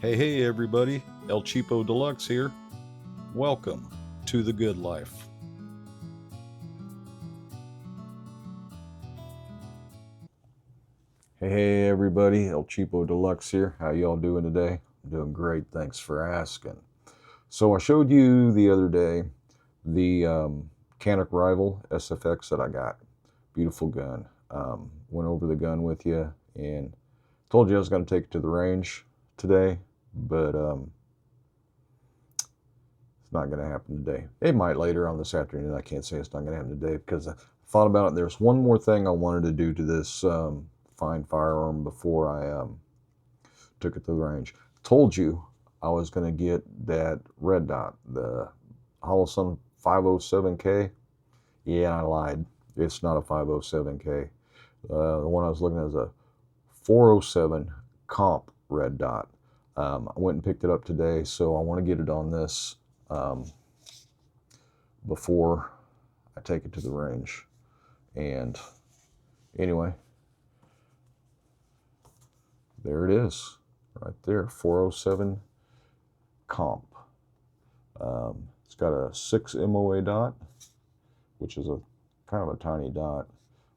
Hey everybody, El Cheapo Deluxe here. Welcome to the good life. Hey everybody, El Cheapo Deluxe here. How y'all doing today? I'm doing great, thanks for asking. So I showed you the other day the Canik Rival SFX that I got. Beautiful gun. Went over the gun with you and told you I was going to take it to the range today, but it's not going to happen today. It might later on this afternoon. I can't say it's not going to happen today because I thought about it. There's one more thing I wanted to do to this fine firearm before I took it to the range. Told you I was going to get that red dot, the Holosun 507K. Yeah, I lied. It's not a 507K. The one I was looking at is a 407 comp red dot. I went and picked it up today, so I want to get it on this before I take it to the range. And anyway, there it is, right there, 407 comp. It's got a 6 MOA dot, which is a kind of a tiny dot.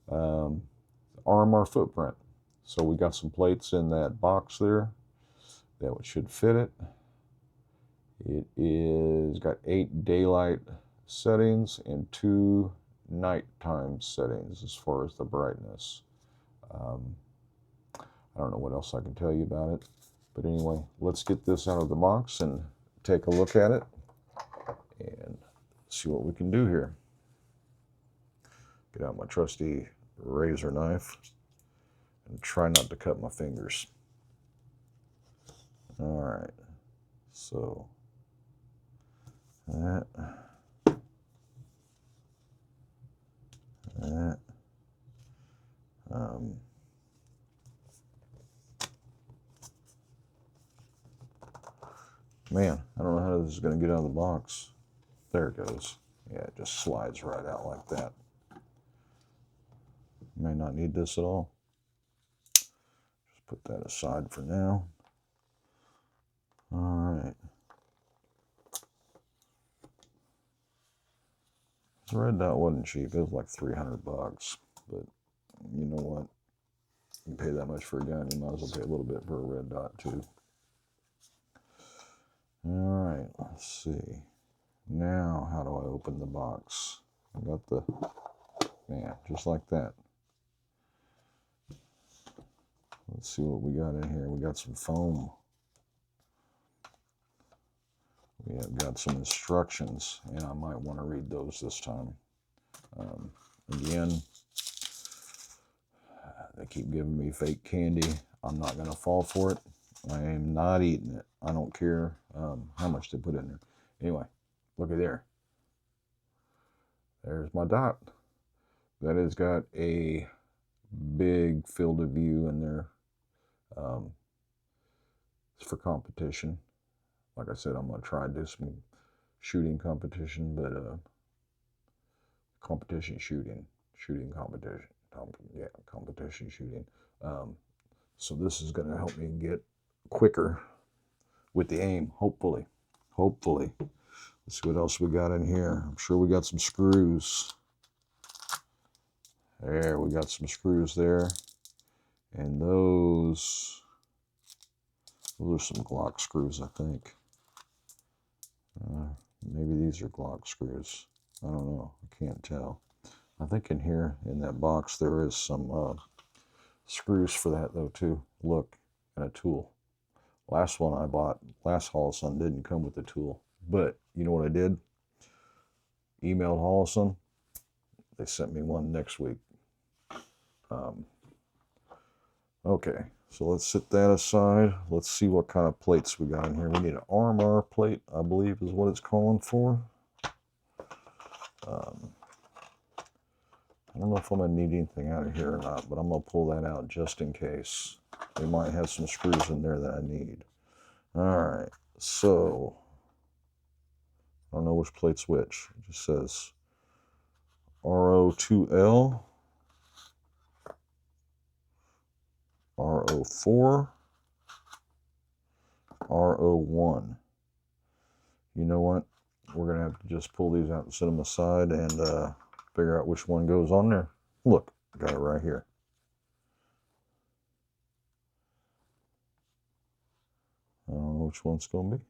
RMR footprint. So we got some plates in that box there that should fit it. It is got 8 daylight settings and 2 nighttime settings as far as the brightness. I don't know what else I can tell you about it, but anyway, let's get this out of the box and take a look at it and see what we can do here. Get out my trusty razor knife and try not to cut my fingers. All right, so that. Man, I don't know how this is going to get out of the box. There it goes. Yeah, it just slides right out like that. May not need this at all. Just put that aside for now. All right. The red dot wasn't cheap. It was like $300, but you know what? You pay that much for a gun, you might as well pay a little bit for a red dot too. All right, let's see. Now, how do I open the box? I got the, man, just like that. Let's see what we got in here. We got some foam. We have got some instructions, and I might want to read those this time. Again, they keep giving me fake candy. I'm not going to fall for it. I am not eating it. I don't care how much they put in there. Anyway, look at there. There's my dot. That has got a big field of view in there. It's for competition. Like I said, I'm going to try to do some shooting competition, but competition shooting competition. Yeah, competition shooting. So this is going to help me get quicker with the aim, hopefully. Let's see what else we got in here. I'm sure we got some screws. There, we got some screws there. And those are some Glock screws, I think. Maybe these are Glock screws. I don't know. I can't tell. I think in here, in that box, there is some screws for that, though, too. Look, and a tool. Last one I bought, last Holosun, didn't come with the tool. But, you know what I did? Emailed Holosun. They sent me one next week. Okay, so let's set that aside. Let's see what kind of plates we got in here. We need an RMR plate, I believe is what it's calling for. I don't know if I'm going to need anything out of here or not, but I'm going to pull that out just in case. They might have some screws in there that I need. All right, so I don't know which plate's which. It just says RO2L, RO4, R01. You know what? We're going to have to just pull these out and set them aside and figure out which one goes on there. Look, got it right here. I don't know which one's going to be.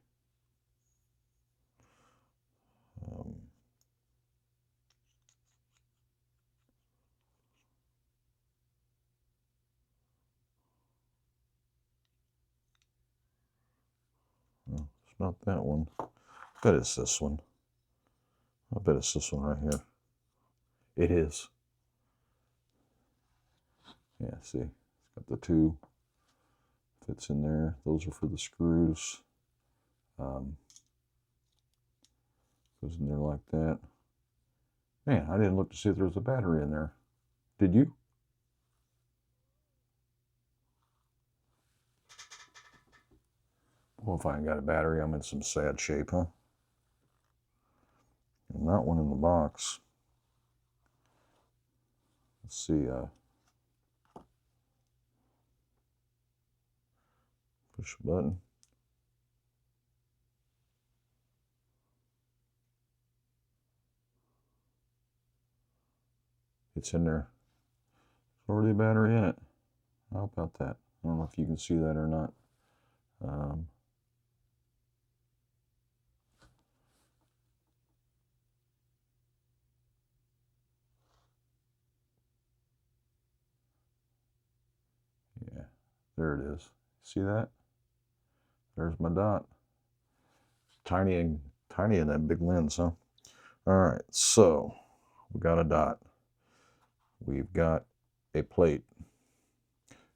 No, it's not that one. I bet it's this one. I bet it's this one right here. It is. Yeah, see, it's got the two. Fits in there. Those are for the screws. Goes in there like that. Man, I didn't look to see if there was a battery in there. Did you? Well, if I ain't got a battery, I'm in some sad shape, huh? And not one in the box. Let's see. Push a button. It's in there. There's already a battery in it. How about that? I don't know if you can see that or not. Yeah, there it is. See that? There's my dot. Tiny in that big lens, huh? All right, so we got a dot. We've got a plate.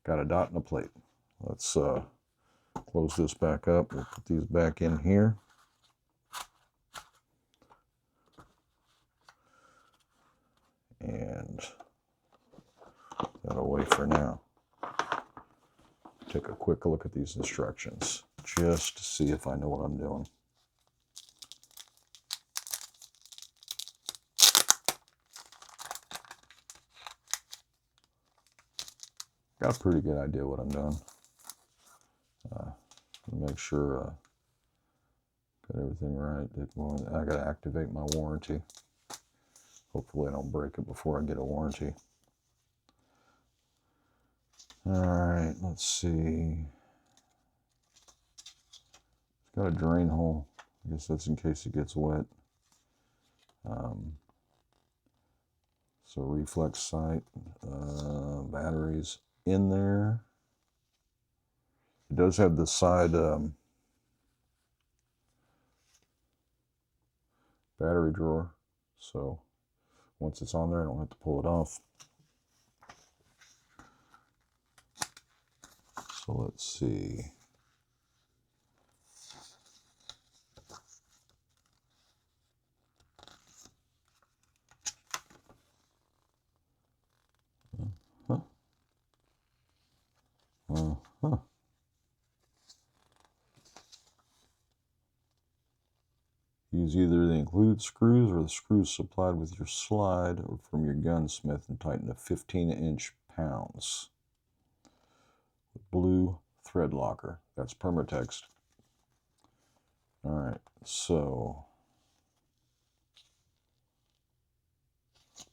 Got a dot and a plate. Let's close this back up. We'll put these back in here. And that away for now. Take a quick look at these instructions just to see if I know what I'm doing. Got a pretty good idea what I'm doing. Make sure got everything right. I got to activate my warranty. Hopefully I don't break it before I get a warranty. All right, let's see. It's got a drain hole. I guess that's in case it gets wet. So reflex sight, batteries in there. It does have the side battery drawer, so once it's on there, I don't have to pull it off. So let's see. Use either the included screws or the screws supplied with your slide or from your gunsmith and tighten to 15-inch pounds. Blue thread locker. That's Permatext. All right, so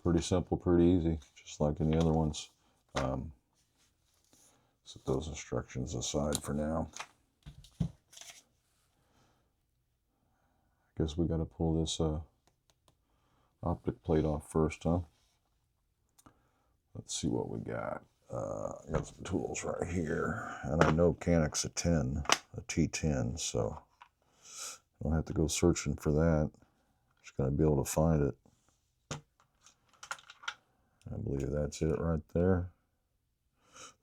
pretty simple, pretty easy, just like any other ones. Set those instructions aside for now. Guess we got to pull this optic plate off first, huh? Let's see what we got. I got some tools right here, and I know Canik's a T10, so I don't have to go searching for that. Just gonna be able to find it. I believe that's it right there.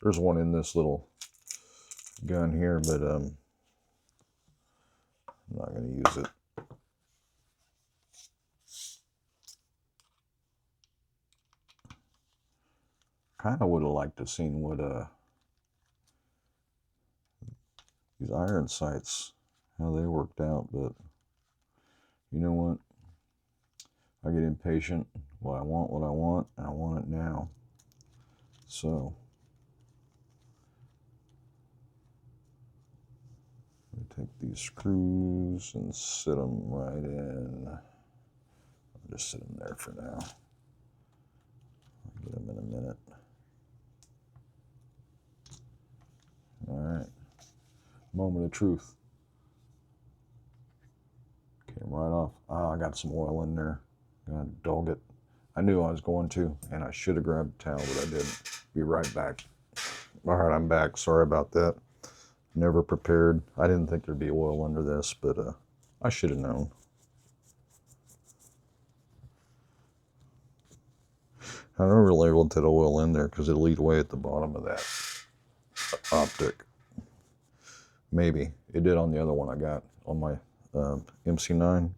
There's one in this little gun here, but I'm not gonna use it. Kind of would have liked to have seen what these iron sights, how they worked out, but you know what? I get impatient. Well, I want what I want, and I want it now. So, let me Take these screws and sit them right in. I'll just sit them there for now. I'll get them in a minute. All right. Moment of truth. Came right off. Ah, I got some oil in there. Gonna dog it. I knew I was going to, and I should have grabbed a towel, but I didn't. Be right back. All right, I'm back. Sorry about that. Never prepared. I didn't think there'd be oil under this, but I should have known. I don't really want that oil in there because it'll eat away at the bottom of that Optic. Maybe. It did on the other one I got on my MC9.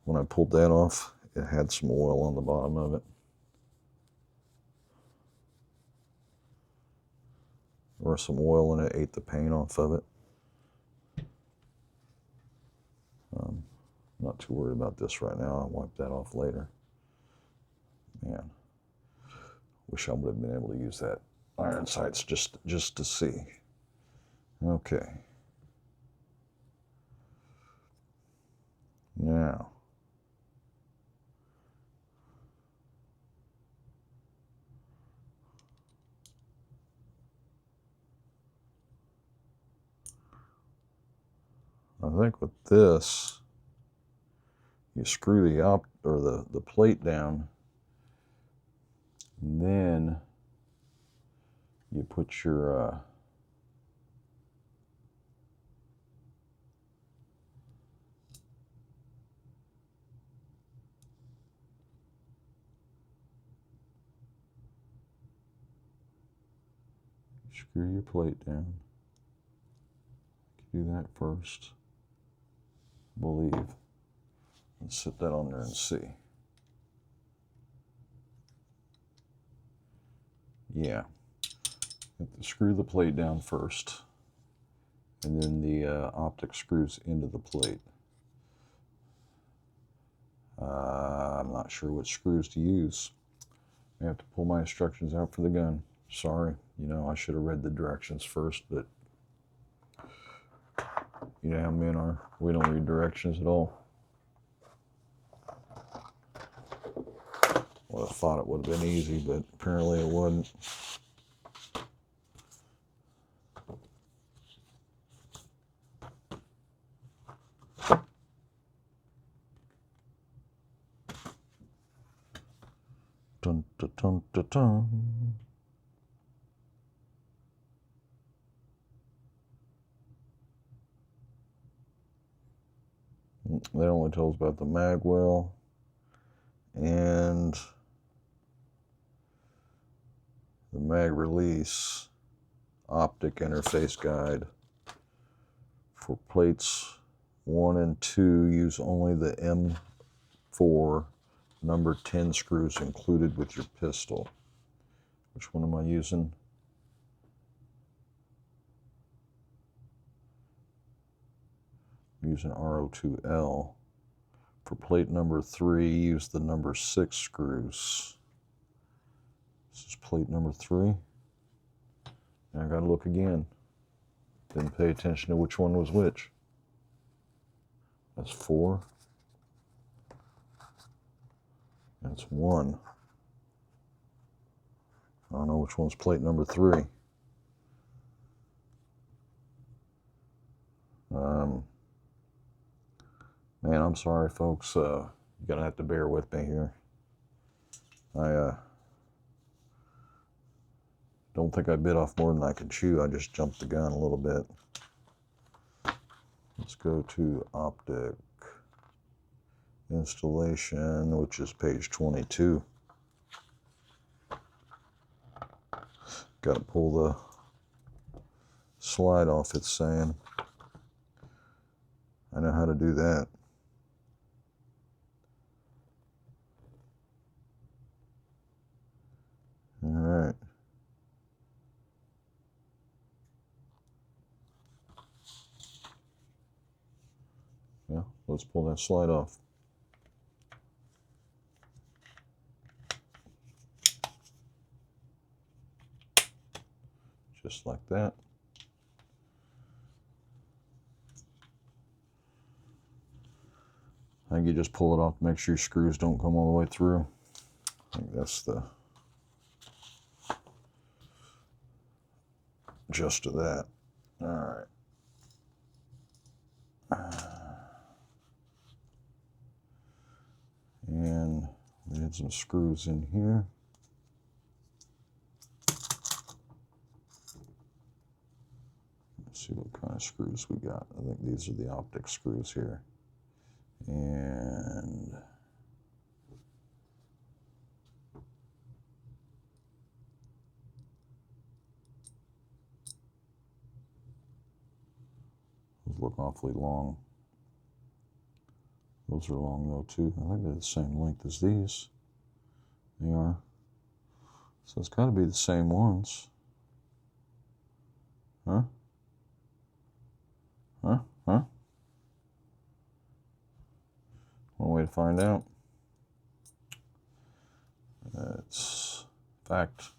When I pulled that off, it had some oil on the bottom of it. Or some oil in it ate the paint off of it. I'm not too worried about this right now. I'll wipe that off later. Man, wish I would have been able to use that iron sights just to see. Okay. Now, I think with this, you screw the plate down, and then you put your screw your plate down. Do that first. Believe. And sit that on there and see. Yeah. You have to screw the plate down first, and then the Optic screws into the plate. I'm not sure what screws to use. I have to pull my instructions out for the gun. Sorry, you know, I should have read the directions first, but you know how men are. We don't read directions at all. Well, I thought it would have been easy, but apparently it wasn't. Dun, dun, dun, dun, dun. That only tells about the mag well and the mag release optic interface guide. For plates 1 and 2, use only the M4 number 10 screws included with your pistol. Which one am I using? I'm using RO2L. For plate number 3, use the number 6 screws. This is plate number 3. And I gotta look again. Didn't pay attention to which one was which. That's 4. That's 1. I don't know which one's plate number 3. Man, I'm sorry, folks. You're gonna have to bear with me here. I don't think I bit off more than I could chew. I just jumped the gun a little bit. Let's go to Optic installation, which is page 22. Got to pull the slide off, it's saying. I know how to do that. All right. Yeah, let's pull that slide off. Just like that. think you just pull it off to make sure your screws don't come all the way through. I think that's the gist of that. All right. And we had some screws in here. Let's see what kind of screws we got. I think these are the Optic screws here. And those look awfully long. Those are long though too. I think they're the same length as these. They are. So it's got to be the same ones. Huh? Huh? Huh? One way to find out. It's fact.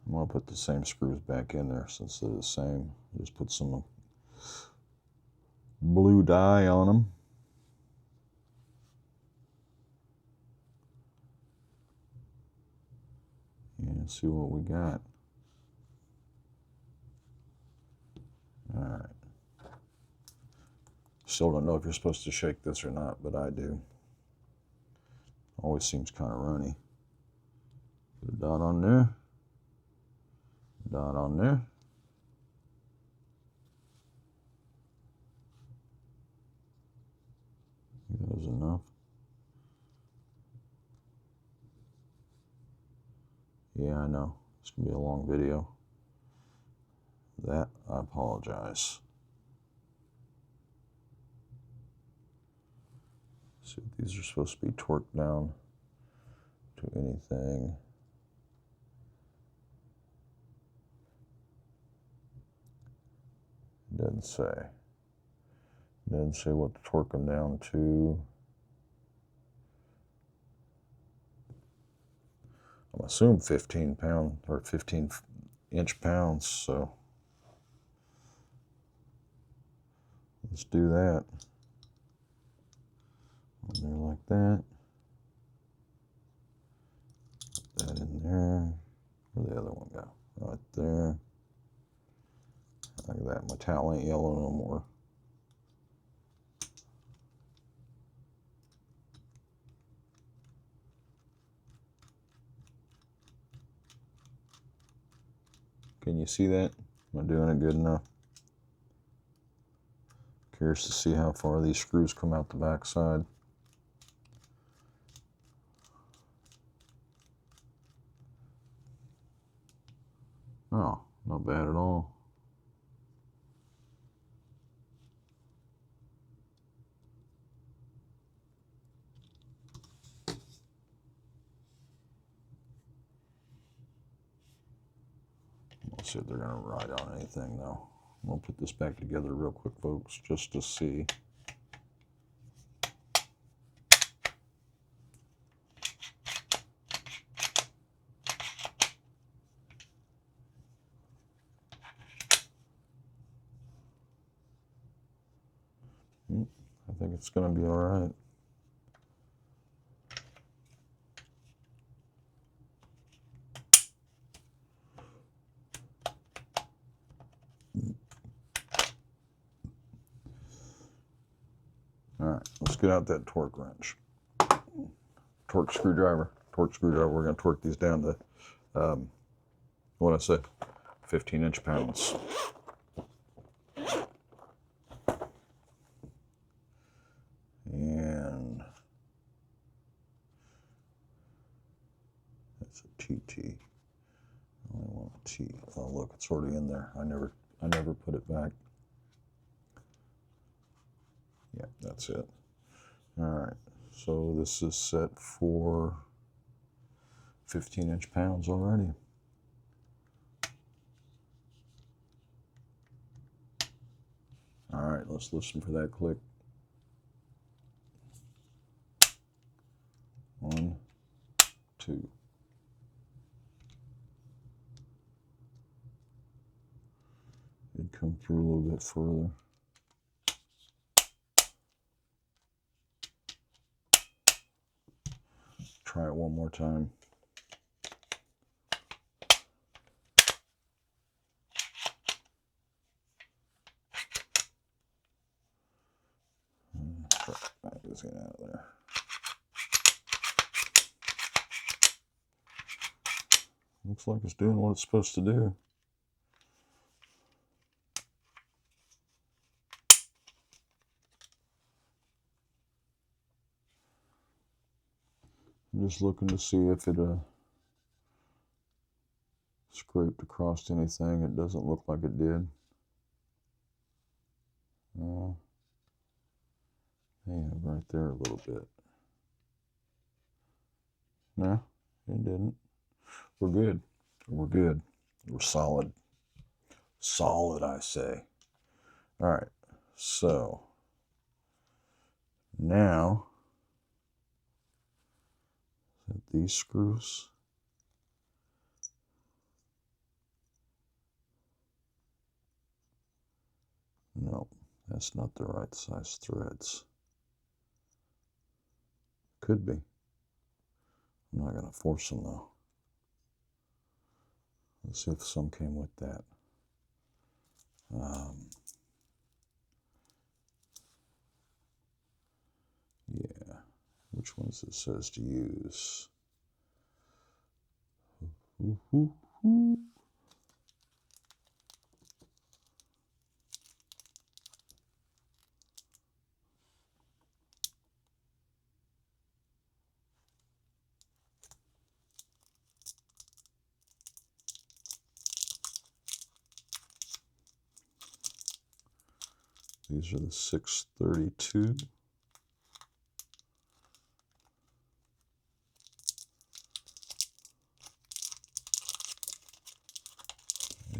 I'm going to put the same screws back in there since they're the same. Just put some blue dye on them. And see what we got. All right. Still don't know if you're supposed to shake this or not, but I do. Always seems kind of runny. Put a dot on there. Dot on there. That was enough. Yeah, I know. It's going to be a long video. That, I apologize. See if these are supposed to be torqued down to anything. It doesn't say. It doesn't say what to torque them down to. I'm assuming 15 pound or 15 inch pounds, so let's do that. There like that. Put that in there. Where'd the other one go? Right there. Look at that. My towel ain't yellow no more. Can you see that? Am I doing it good enough? Curious to see how far these screws come out the back side. Oh, not bad at all. Let's see if they're going to ride on anything though. I'm going to put this back together real quick, folks, just to see. I think it's going to be all right. All right, let's get out that torque wrench. Torque screwdriver. We're going to torque these down to, what I said, 15 inch pounds. And that's a TT. I only want a T. Oh, look, it's already in there. I never put it back. Yeah, that's it. All right, so this is set for 15 inch pounds already. All right, let's listen for that click. 1, 2. It'd come through a little bit further. try it one more time. Let's get out of there. Looks like it's doing what it's supposed to do. I'm just looking to see if it scraped across anything. It doesn't look like it did. Yeah, right there a little bit. No, it didn't. We're good. We're good. We're solid. Solid, I say. All right. So now these screws. No, that's not the right size threads. Could be. I'm not going to force them though. Let's see if some came with that. Yeah. Which ones it says to use? These are the 632.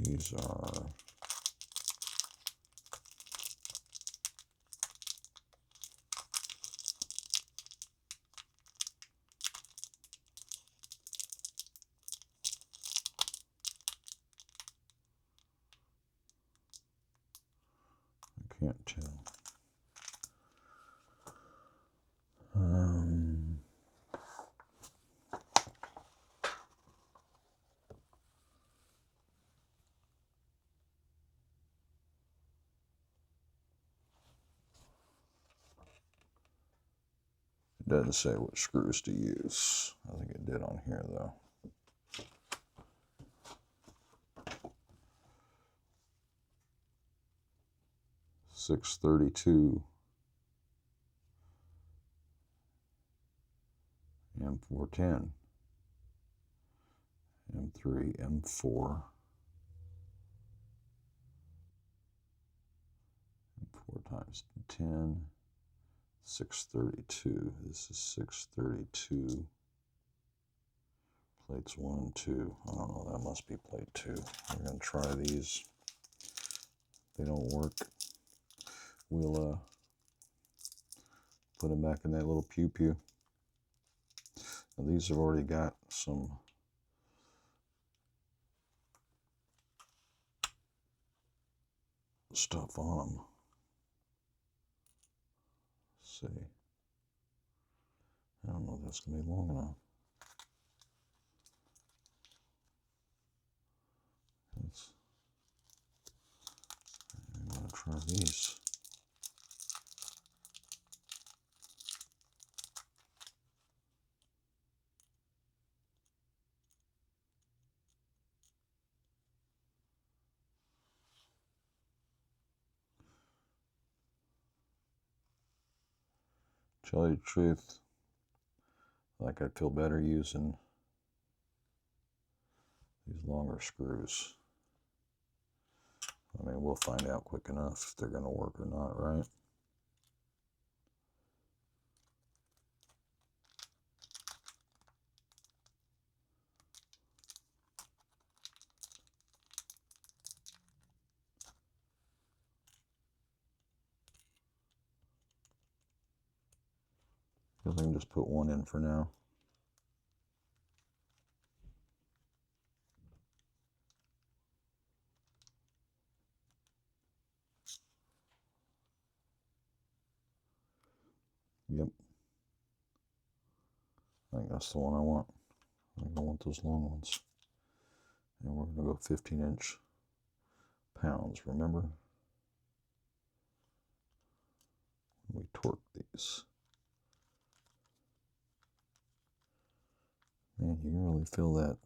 These are I can't tell. It doesn't say what screws to use. I think it did on here though. .632 M410 M3 M4 M4 times 10 632. This is 632. Plates 1 and 2. I don't know, that must be plate 2. We're going to try these. If they don't work, we'll put them back in that little pew-pew. Now these have already got some stuff on them. Let's see. I don't know if that's going to be long enough. I'm going to try these. Tell you the truth, like I'd feel better using these longer screws. I mean, we'll find out quick enough if they're going to work or not, right? I think I can just put one in for now. Yep. I think that's the one I want. I think I want those long ones. And we're going to go 15-inch pounds, remember? We torque these. Man, you can really feel that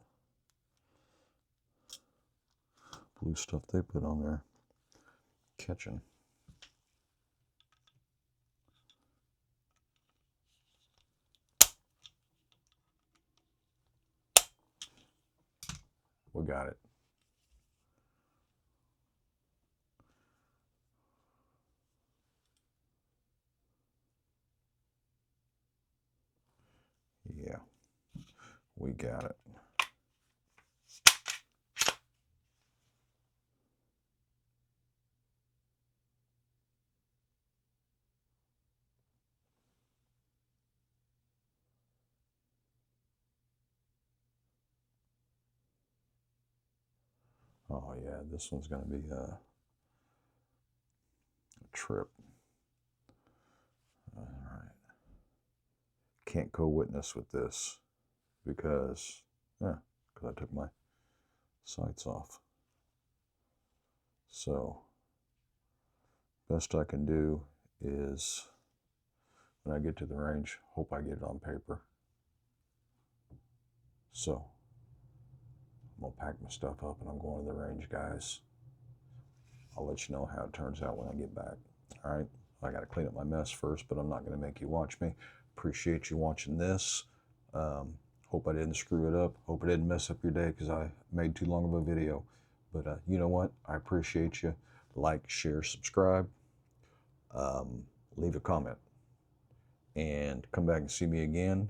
blue stuff they put on there catching. We got it. Yeah, we got it. Oh yeah, this one's going to be a trip. All right. Can't co-witness with this because I took my sights off. So best I can do is when I get to the range, hope I get it on paper. So I'm gonna pack my stuff up and I'm going to the range, guys. I'll let you know how it turns out when I get back. All right, I gotta clean up my mess first, but I'm not gonna make you watch me. Appreciate you watching this. Hope I didn't screw it up. Hope I didn't mess up your day because I made too long of a video. But you know what? I appreciate you. Like, share, subscribe. Leave a comment. And come back and see me again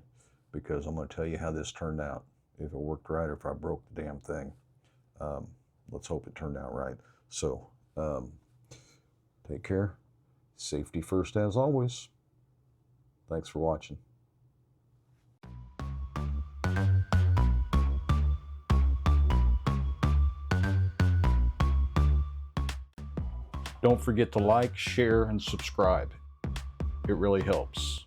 because I'm going to tell you how this turned out. If it worked right or if I broke the damn thing. Let's hope it turned out right. So, take care. Safety first as always. Thanks for watching. Don't forget to like, share, and subscribe. It really helps.